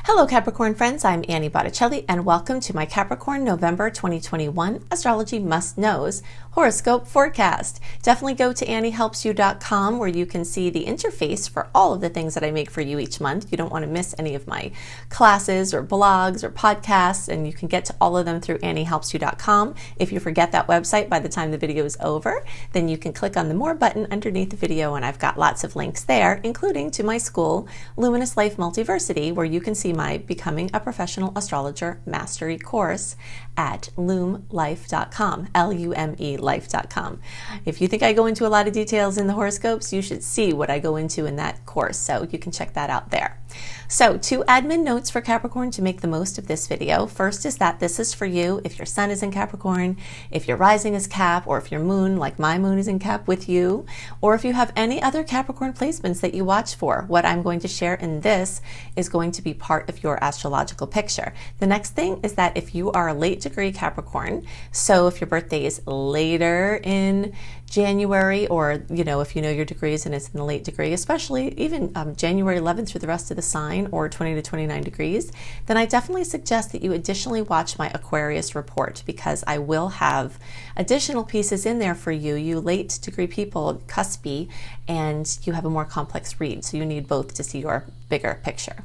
Hello Capricorn friends, I'm Annie Botticelli and welcome to my Capricorn November 2021 Astrology Must Knows Horoscope Forecast. Definitely go to anniehelpsyou.com where you can see the interface for all of the things that I make for you each month. You don't want to miss any of my classes or blogs or podcasts, and you can get to all of them through anniehelpsyou.com. If you forget that website by the time the video is over, then you can click on the More button underneath the video, and I've got lots of links there, including to my school, Luminous Life Multiversity, where you can see my Becoming a Professional Astrologer Mastery Course at lumelife.com, L-U-M-E life.com. If you think I go into a lot of details in the horoscopes, you should see what I go into in that course, so you can check that out there. So, 2 admin notes for Capricorn to make the most of this video. First is that this is for you if your sun is in Capricorn, if your rising is Cap, or if your moon, like my moon, is in Cap with you, or if you have any other Capricorn placements that you watch for. What I'm going to share in this is going to be part of your astrological picture. The next thing is that if you are a late degree Capricorn, so if your birthday is later in January, or if you know your degrees and it's in the late degree, especially even January 11th through the rest of the sign, or 20 to 29 degrees, then I definitely suggest that you additionally watch my Aquarius report, because I will have additional pieces in there for you, you late degree people, cuspy, and you have a more complex read, so you need both to see your bigger picture.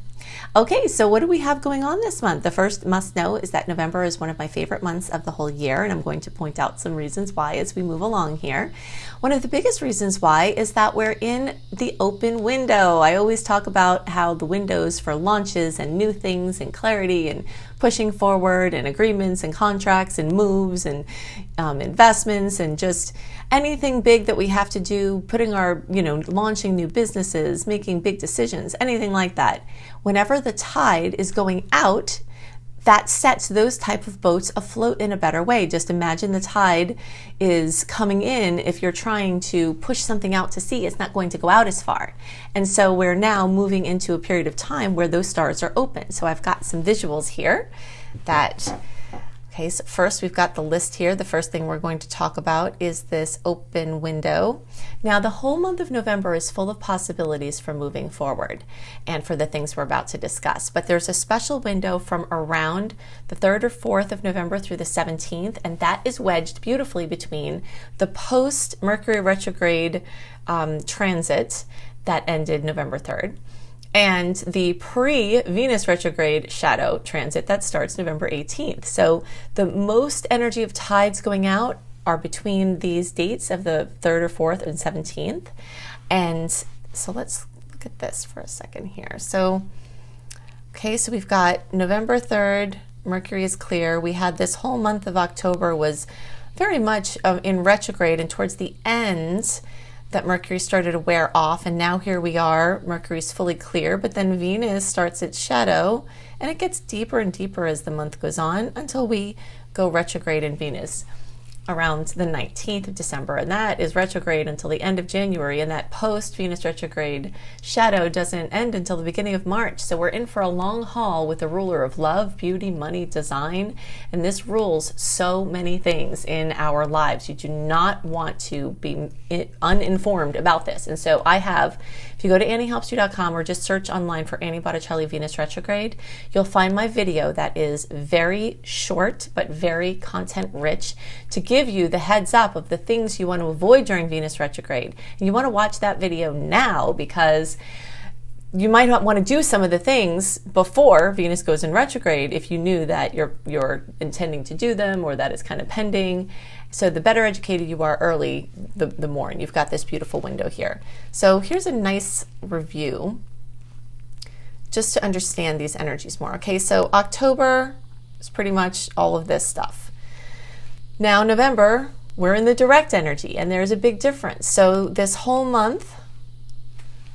Okay, so what do we have going on this month? The first must know is that November is one of my favorite months of the whole year, and I'm going to point out some reasons why as we move along here. One of the biggest reasons why is that we're in the open window. I always talk about how the windows for launches and new things and clarity and pushing forward and agreements and contracts and moves and investments and just anything big that we have to do, putting our, launching new businesses, making big decisions, anything like that. Whenever the tide is going out, that sets those type of boats afloat in a better way. Just imagine the tide is coming in. If you're trying to push something out to sea, it's not going to go out as far. And so we're now moving into a period of time where those stars are open. So I've got some visuals here that... Okay, so first we've got the list here. The first thing we're going to talk about is this open window. Now, the whole month of November is full of possibilities for moving forward and for the things we're about to discuss. But there's a special window from around the 3rd or 4th of November through the 17th, and that is wedged beautifully between the post-Mercury retrograde transit that ended November 3rd, and the pre-Venus retrograde shadow transit that starts November 18th. So the most energy of tides going out are between these dates of the 3rd or 4th and 17th. And so let's look at this for a second here. So, okay, so we've got November 3rd, Mercury is clear. We had this whole month of October was very much in retrograde, and towards the end, that Mercury started to wear off, and now here we are, Mercury's fully clear, but then Venus starts its shadow, and it gets deeper and deeper as the month goes on until we go retrograde in Venus around the 19th of December, and that is retrograde until the end of January, and that post-Venus retrograde shadow doesn't end until the beginning of March. So we're in for a long haul with the ruler of love, beauty, money, design, and this rules so many things in our lives. You do not want to be uninformed about this. And so I have, if you go to anniehelpsyou.com or just search online for Annie Botticelli Venus retrograde, you'll find my video that is very short but very content rich to give you the heads up of the things you want to avoid during Venus retrograde. And you want to watch that video now, because you might not want to do some of the things before Venus goes in retrograde if you knew that you're intending to do them, or that it's kind of pending. So the better educated you are early, the more. And you've got this beautiful window here. So here's a nice review just to understand these energies more. Okay, so October is pretty much all of this stuff. Now November, we're in the direct energy, and there's a big difference. So this whole month,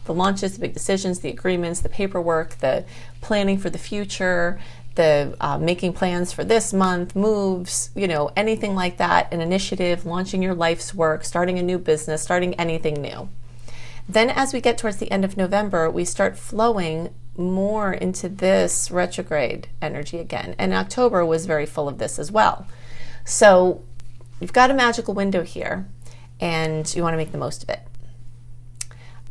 the launches, the big decisions, the agreements, the paperwork, the planning for the future, the making plans for this month, moves, anything like that, an initiative, launching your life's work, starting a new business, starting anything new. Then as we get towards the end of November, we start flowing more into this retrograde energy again. And October was very full of this as well. So you've got a magical window here, and you want to make the most of it.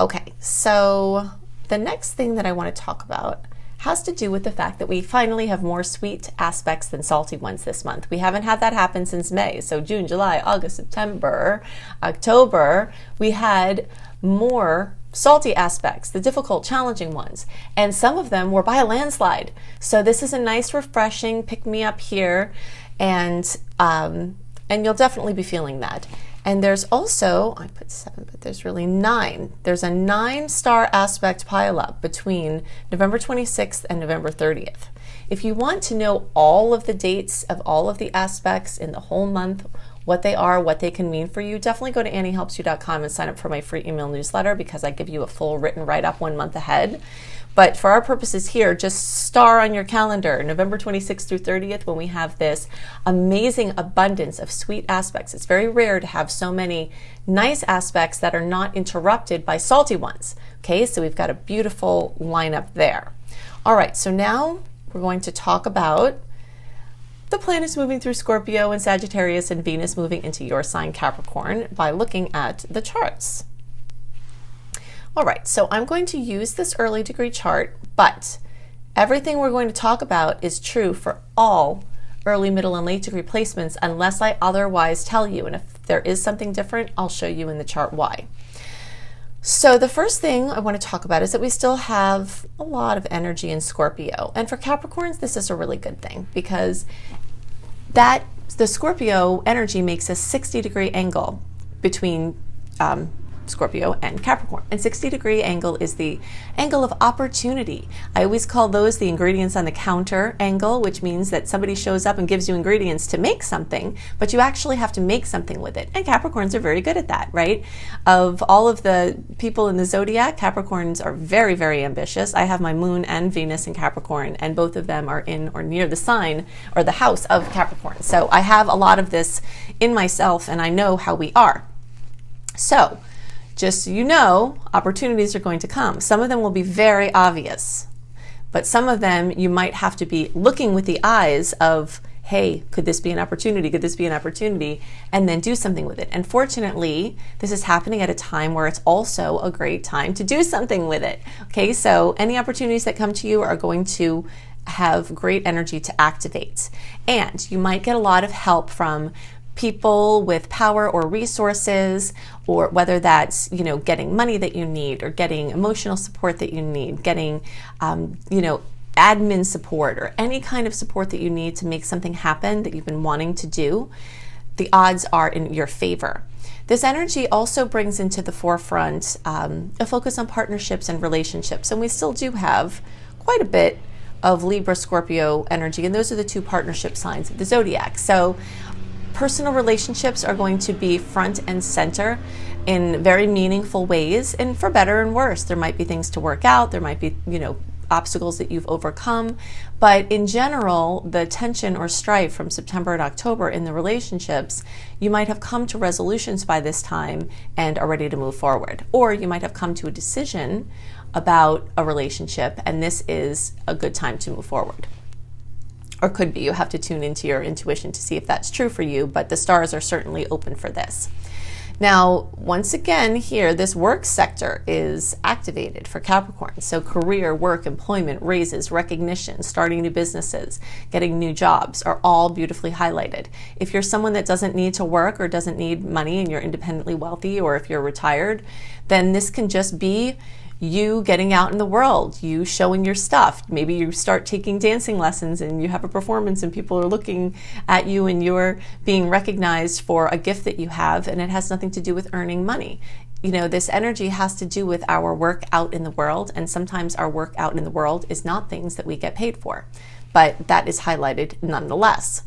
Okay, so the next thing that I want to talk about has to do with the fact that we finally have more sweet aspects than salty ones this month. We haven't had that happen since May. So June, July, August, September, October, we had more salty aspects, the difficult, challenging ones. And some of them were by a landslide. So this is a nice, refreshing pick-me-up here. And you'll definitely be feeling that. And there's also, I put 7, but there's really 9. There's a 9-star aspect pileup between November 26th and November 30th. If you want to know all of the dates of all of the aspects in the whole month, what they are, what they can mean for you, definitely go to anniehelpsyou.com and sign up for my free email newsletter, because I give you a full written write-up 1 month ahead. But for our purposes here, just star on your calendar November 26th through 30th, when we have this amazing abundance of sweet aspects. It's very rare to have so many nice aspects that are not interrupted by salty ones. Okay, so we've got a beautiful lineup there. All right, so now we're going to talk about the planets moving through Scorpio and Sagittarius and Venus moving into your sign Capricorn by looking at the charts. All right, so I'm going to use this early degree chart, but everything we're going to talk about is true for all early, middle, and late degree placements unless I otherwise tell you. And if there is something different, I'll show you in the chart why. So the first thing I want to talk about is that we still have a lot of energy in Scorpio. And for Capricorns, this is a really good thing, because the Scorpio energy makes a 60-degree angle between Scorpio and Capricorn. And 60-degree angle is the angle of opportunity. I always call those the ingredients on the counter angle, which means that somebody shows up and gives you ingredients to make something, but you actually have to make something with it. And Capricorns are very good at that, right? Of all of the people in the zodiac, Capricorns are very, very ambitious. I have my moon and Venus in Capricorn, and both of them are in or near the sign or the house of Capricorn. So I have a lot of this in myself, and I know how we are. So just so you know, opportunities are going to come. Some of them will be very obvious, but some of them you might have to be looking with the eyes of, hey, could this be an opportunity? Could this be an opportunity? And then do something with it. And fortunately, this is happening at a time where it's also a great time to do something with it. Okay, so any opportunities that come to you are going to have great energy to activate. And you might get a lot of help from people with power or resources, or whether that's, getting money that you need, or getting emotional support that you need, getting, admin support, or any kind of support that you need to make something happen that you've been wanting to do. The odds are in your favor. This energy also brings into the forefront a focus on partnerships and relationships. And we still do have quite a bit of Libra Scorpio energy, and those are the 2 partnership signs of the zodiac. So personal relationships are going to be front and center in very meaningful ways, and for better and worse. There might be things to work out, there might be, obstacles that you've overcome, but in general, the tension or strife from September and October in the relationships, you might have come to resolutions by this time and are ready to move forward. Or you might have come to a decision about a relationship, and this is a good time to move forward. Or could be. You have to tune into your intuition to see if that's true for you, but the stars are certainly open for this. Now, once again here, this work sector is activated for Capricorn. So career, work, employment, raises, recognition, starting new businesses, getting new jobs are all beautifully highlighted. If you're someone that doesn't need to work or doesn't need money and you're independently wealthy, or if you're retired, then this can just be you getting out in the world, you showing your stuff. Maybe you start taking dancing lessons and you have a performance and people are looking at you and you're being recognized for a gift that you have, and it has nothing to do with earning money. This energy has to do with our work out in the world, and sometimes our work out in the world is not things that we get paid for, but that is highlighted nonetheless.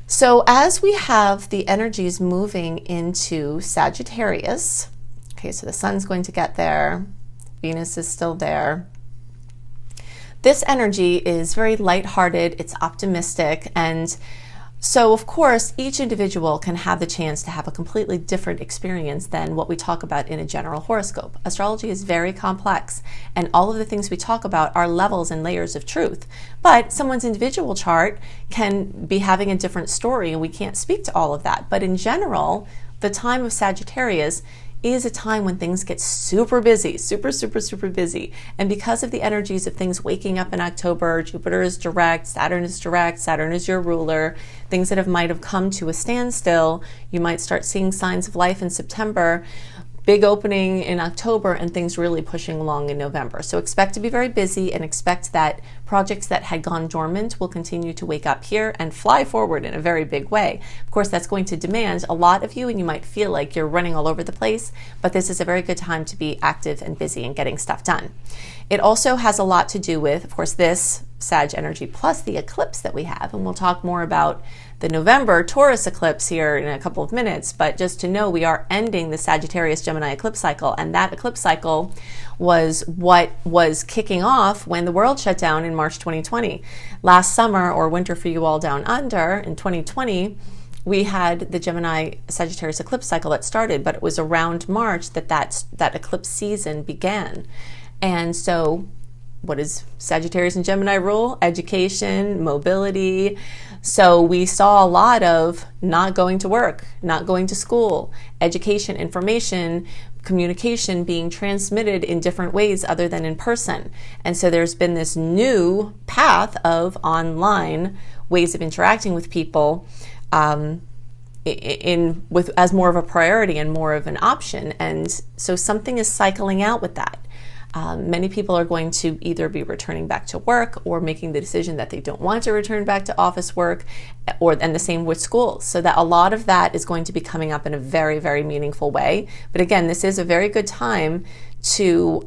So as we have the energies moving into Sagittarius, okay, so the sun's going to get there, Venus is still there. This energy is very lighthearted, it's optimistic, and so of course each individual can have the chance to have a completely different experience than what we talk about in a general horoscope. Astrology is very complex, and all of the things we talk about are levels and layers of truth. But someone's individual chart can be having a different story, and we can't speak to all of that. But in general, the time of Sagittarius is a time when things get super busy, super busy. And because of the energies of things waking up in October, Jupiter is direct, Saturn is your ruler, things that might have come to a standstill, you might start seeing signs of life in September, big opening in October, and things really pushing along in November. So expect to be very busy, and expect that projects that had gone dormant will continue to wake up here and fly forward in a very big way. Of course, that's going to demand a lot of you, and you might feel like you're running all over the place, but this is a very good time to be active and busy and getting stuff done. It also has a lot to do with, of course, this Sag energy plus the eclipse that we have, and we'll talk more about the November Taurus eclipse here in a couple of minutes, but just to know, we are ending the Sagittarius Gemini eclipse cycle, and that eclipse cycle was what was kicking off when the world shut down in March 2020. Last summer, or winter for you all down under, in 2020, we had the Gemini Sagittarius eclipse cycle that started, but it was around March that eclipse season began. And so what does Sagittarius and Gemini rule? Education, mobility. So we saw a lot of not going to work, not going to school, education, information, communication being transmitted in different ways other than in person. And so there's been this new path of online ways of interacting with people as more of a priority and more of an option. And so something is cycling out with that. Many people are going to either be returning back to work or making the decision that they don't want to return back to office work, and the same with schools. So that a lot of that is going to be coming up in a very, very meaningful way. But again, this is a very good time to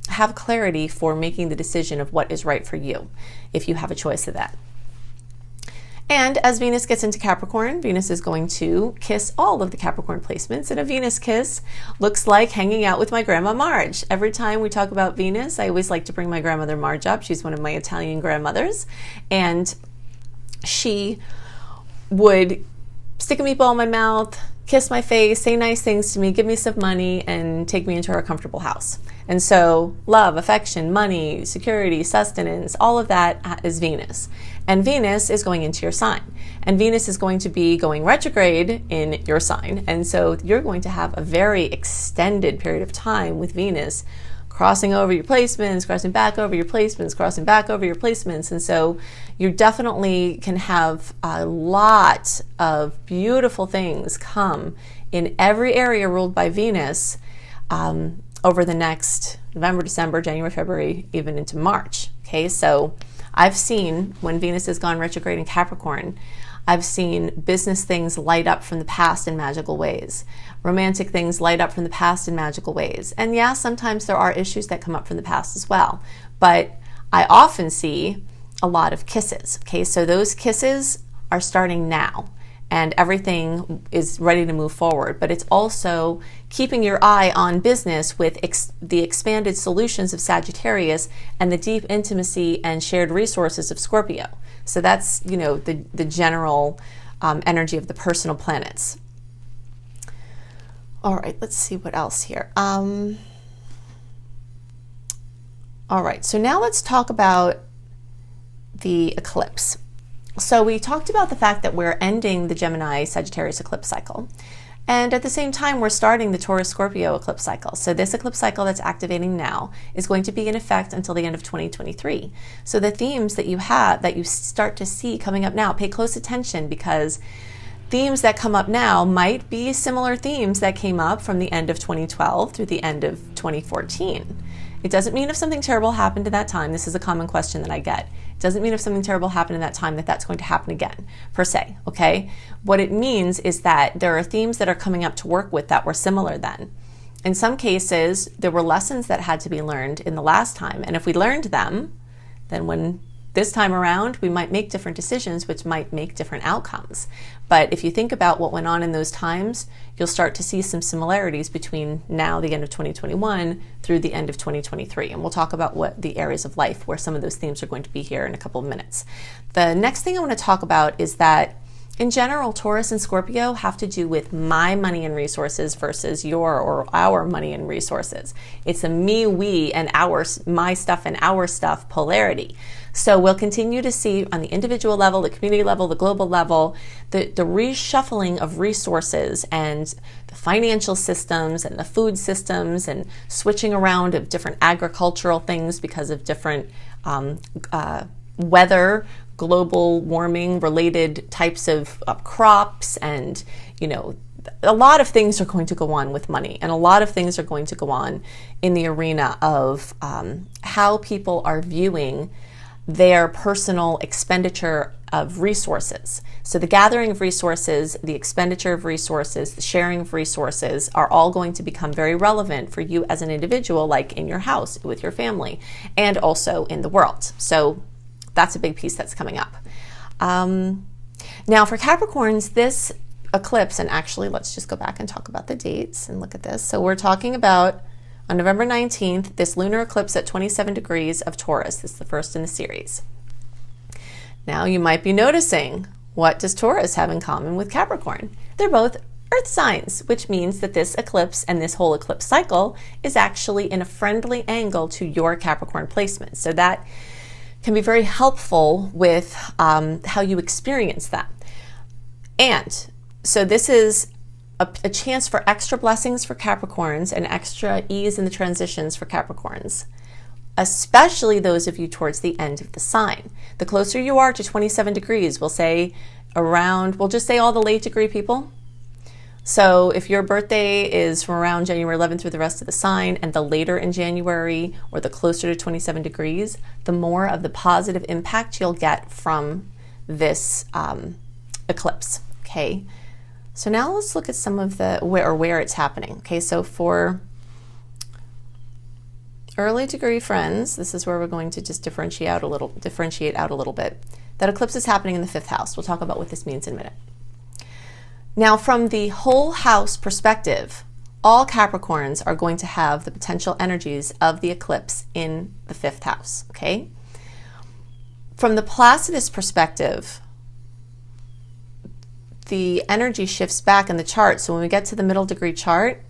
have clarity for making the decision of what is right for you, if you have a choice of that. And as Venus gets into Capricorn, Venus is going to kiss all of the Capricorn placements. And a Venus kiss looks like hanging out with my grandma Marge. Every time we talk about Venus, I always like to bring my grandmother Marge up. She's one of my Italian grandmothers. And she would stick a meatball in my mouth, kiss my face, say nice things to me, give me some money, and take me into her comfortable house. And so love, affection, money, security, sustenance, all of that is Venus. And Venus is going into your sign. And Venus is going to be going retrograde in your sign. And so you're going to have a very extended period of time with Venus crossing over your placements, crossing back over your placements, crossing back over your placements. And so you definitely can have a lot of beautiful things come in every area ruled by Venus over the next November, December, January, February, even into March. Okay, so I've seen when Venus has gone retrograde in Capricorn, I've seen business things light up from the past in magical ways. Romantic things light up from the past in magical ways. And yeah, sometimes there are issues that come up from the past as well. But I often see a lot of kisses. Okay, so those kisses are starting now, and everything is ready to move forward. But it's also keeping your eye on business with the expanded solutions of Sagittarius and the deep intimacy and shared resources of Scorpio. So that's, the general energy of the personal planets. All right, let's see what else here. All right, so now let's talk about the eclipse. So we talked about the fact that we're ending the Gemini Sagittarius eclipse cycle. And at the same time, we're starting the Taurus Scorpio eclipse cycle. So this eclipse cycle that's activating now is going to be in effect until the end of 2023. So the themes that you have, that you start to see coming up now, pay close attention, because themes that come up now might be similar themes that came up from the end of 2012 through the end of 2014. It doesn't mean if something terrible happened in that time. This is a common question that I get. It doesn't mean if something terrible happened in that time that that's going to happen again, per se, okay? What it means is that there are themes that are coming up to work with that were similar then. In some cases, there were lessons that had to be learned in the last time, and if we learned them, then when this time around, we might make different decisions, which might make different outcomes. But if you think about what went on in those times, you'll start to see some similarities between now, the end of 2021, through the end of 2023. And we'll talk about what the areas of life where some of those themes are going to be here in a couple of minutes. The next thing I want to talk about is that In general, Taurus and Scorpio have to do with my money and resources versus your or our money and resources. It's a me, we, and ours, my stuff and our stuff polarity. So we'll continue to see on the individual level, the community level, the global level, the reshuffling of resources and the financial systems and the food systems and switching around of different agricultural things because of different weather, global warming related types of crops, and a lot of things are going to go on with money, and a lot of things are going to go on in the arena of how people are viewing their personal expenditure of resources. So the gathering of resources, the expenditure of resources, the sharing of resources are all going to become very relevant for you as an individual, like in your house with your family, and also in the world. So that's a big piece that's coming up. Now for Capricorns, this eclipse, and actually let's just go back and talk about the dates and look at this. So we're talking about on November 19th, this lunar eclipse at 27 degrees of Taurus. This is the first in the series. Now you might be noticing, what does Taurus have in common with Capricorn? They're both earth signs, which means that this eclipse and this whole eclipse cycle is actually in a friendly angle to your Capricorn placement. So that can be very helpful with how you experience that. And so this is a chance for extra blessings for Capricorns and extra ease in the transitions for Capricorns, especially those of you towards the end of the sign. The closer you are to 27 degrees, we'll just say all the late degree people. So if your birthday is from around January 11th through the rest of the sign, and the later in January or the closer to 27 degrees, the more of the positive impact you'll get from this eclipse, okay? So now let's look at some of the where it's happening. Okay, so for early degree friends, this is where we're going to just differentiate out a little bit. That eclipse is happening in the 5th house. We'll talk about what this means in a minute. Now, from the whole house perspective, all Capricorns are going to have the potential energies of the eclipse in the 5th house, okay? From the Placidus perspective, the energy shifts back in the chart. So when we get to the middle degree chart,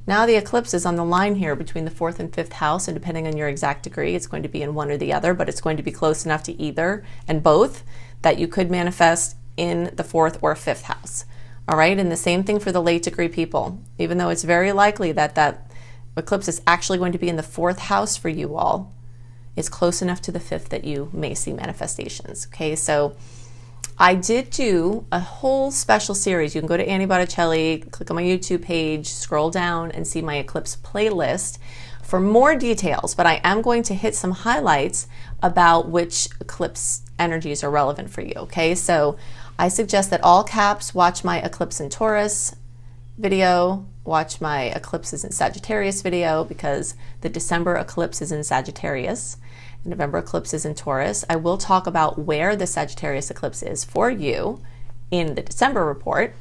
now the eclipse is on the line here between the 4th and 5th house, and depending on your exact degree, it's going to be in one or the other, but it's going to be close enough to either and both that you could manifest in the 4th or 5th house. All right, and the same thing for the late degree people. Even though it's very likely that that eclipse is actually going to be in the 4th house for you all, it's close enough to the 5th that you may see manifestations. Okay, so I did do a whole special series. You can go to Annie Botticelli, click on my YouTube page, scroll down and see my eclipse playlist for more details, but I am going to hit some highlights about which eclipse energies are relevant for you, okay? So I suggest that all Caps watch my eclipse in Taurus video, watch my eclipses in Sagittarius video, because the December eclipse is in Sagittarius. The November eclipse is in Taurus. I will talk about where the Sagittarius eclipse is for you in the December report.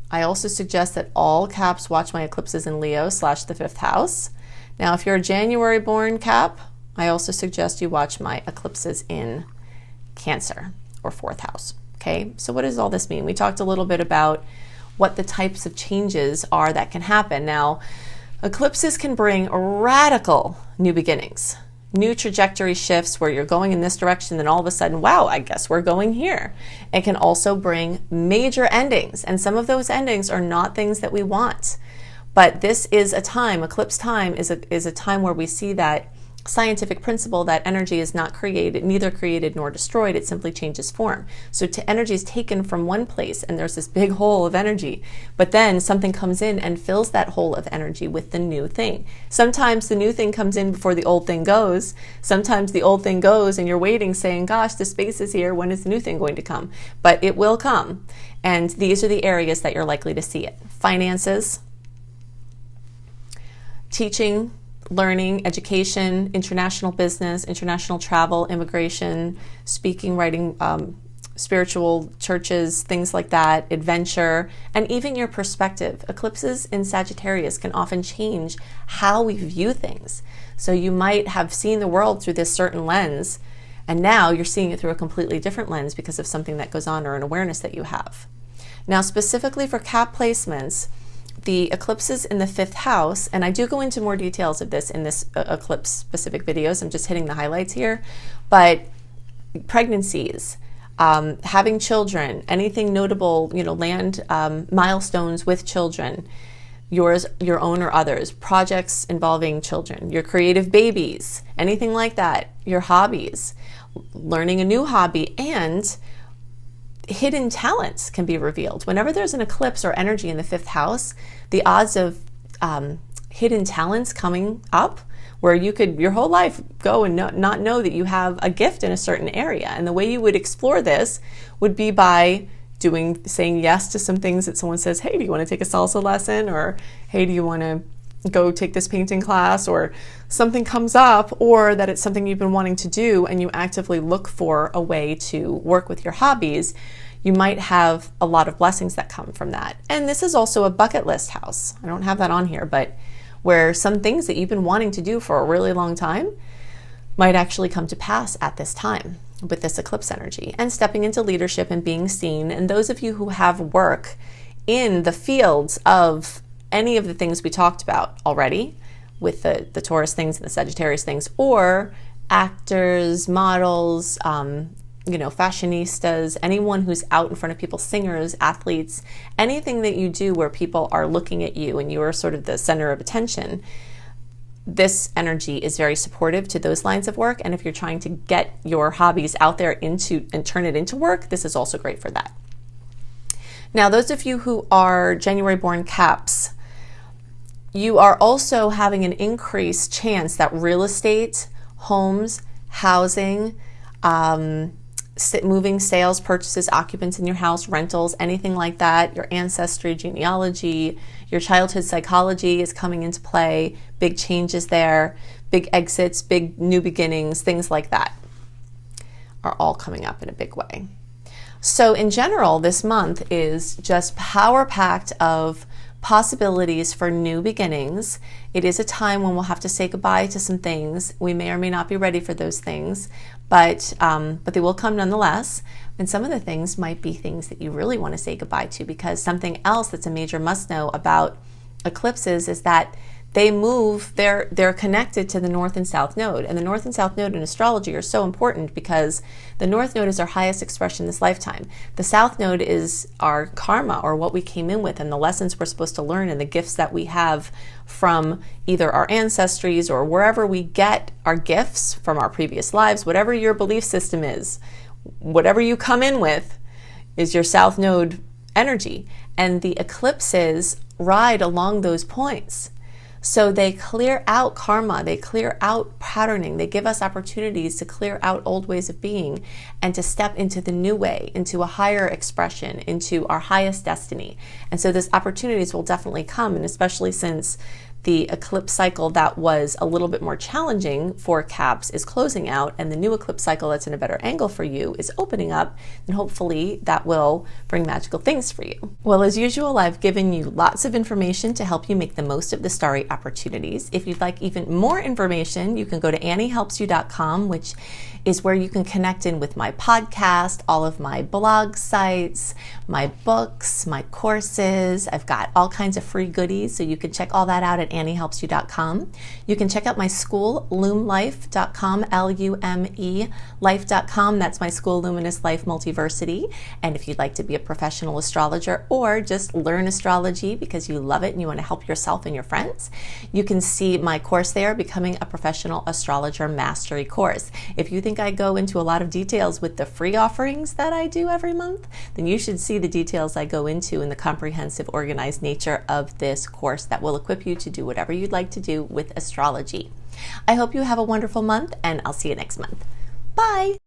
I also suggest that all Caps watch my eclipses in Leo / the 5th house. Now, if you're a January born Cap, I also suggest you watch my eclipses in Cancer or 4th house. Okay, so what does all this mean? We talked a little bit about what the types of changes are that can happen. Now, eclipses can bring radical new beginnings, new trajectory shifts where you're going in this direction, then all of a sudden, wow, I guess we're going here. It can also bring major endings, and some of those endings are not things that we want. But this is a time, eclipse time is a time where we see that scientific principle that energy is not created, neither created nor destroyed, it simply changes form. So energy is taken from one place and there's this big hole of energy, but then something comes in and fills that hole of energy with the new thing. Sometimes the new thing comes in before the old thing goes. Sometimes the old thing goes and you're waiting saying, gosh, the space is here, when is the new thing going to come? But it will come. And these are the areas that you're likely to see it. Finances, teaching, learning, education, international business, international travel, immigration, speaking, writing, spiritual churches, things like that, adventure, and even your perspective. Eclipses in Sagittarius can often change how we view things. So you might have seen the world through this certain lens, And now you're seeing it through a completely different lens because of something that goes on or an awareness that you have. Now, specifically for Cap placements, the eclipses in the 5th house, and I do go into more details of this in this eclipse specific videos. I'm just hitting the highlights here, but pregnancies, having children, anything notable, land milestones with children, yours, your own or others, projects involving children, your creative babies, anything like that, your hobbies, learning a new hobby, and hidden talents can be revealed. Whenever there's an eclipse or energy in the 5th house, the odds of hidden talents coming up, where you could your whole life go and not know that you have a gift in a certain area. And the way you would explore this would be by saying yes to some things that someone says, hey, do you want to take a salsa lesson? Or, hey, do you want to go take this painting class? Or something comes up, or that it's something you've been wanting to do and you actively look for a way to work with your hobbies. You might have a lot of blessings that come from that. And this is also a bucket list house. I don't have that on here, but where some things that you've been wanting to do for a really long time might actually come to pass at this time with this eclipse energy, and stepping into leadership and being seen. And those of you who have work in the fields of any of the things we talked about already with the Taurus things and the Sagittarius things, or actors, models, fashionistas, anyone who's out in front of people, singers, athletes, anything that you do where people are looking at you and you are sort of the center of attention, this energy is very supportive to those lines of work. And if you're trying to get your hobbies out there and turn it into work, this is also great for that. Now, those of you who are January born Caps, you are also having an increased chance that real estate, homes, housing, moving, sales, purchases, occupants in your house, rentals, anything like that, your ancestry, genealogy, your childhood psychology is coming into play, big changes there, big exits, big new beginnings, things like that are all coming up in a big way. So in general, this month is just power-packed of possibilities for new beginnings. It is a time when we'll have to say goodbye to some things. We may or may not be ready for those things, but they will come nonetheless. And some of the things might be things that you really want to say goodbye to, because something else that's a major must know about eclipses is that they move, they're connected to the North and South Node. And the North and South Node in astrology are so important because the North Node is our highest expression this lifetime. The South Node is our karma, or what we came in with, and the lessons we're supposed to learn, and the gifts that we have from either our ancestries or wherever we get our gifts from our previous lives. Whatever your belief system is, whatever you come in with is your South Node energy. And the eclipses ride along those points. So they clear out karma, they clear out patterning, they give us opportunities to clear out old ways of being and to step into the new way, into a higher expression, into our highest destiny. And so those opportunities will definitely come, and especially since the eclipse cycle that was a little bit more challenging for Caps is closing out, and the new eclipse cycle that's in a better angle for you is opening up, and hopefully that will bring magical things for you. Well, as usual, I've given you lots of information to help you make the most of the starry opportunities. If you'd like even more information, you can go to anniehelpsyou.com, which is where you can connect in with my podcast, all of my blog sites, my books, my courses. I've got all kinds of free goodies, so you can check all that out at anniehelpsyou.com. You can check out my school, lumelife.com, L-U-M-E, life.com. That's my school, Luminous Life Multiversity. And if you'd like to be a professional astrologer or just learn astrology because you love it and you want to help yourself and your friends, you can see my course there, Becoming a Professional Astrologer Mastery Course. If you think I go into a lot of details with the free offerings that I do every month, then you should see the details I go into in the comprehensive, organized nature of this course that will equip you to do whatever you'd like to do with astrology. I hope you have a wonderful month, and I'll see you next month. Bye!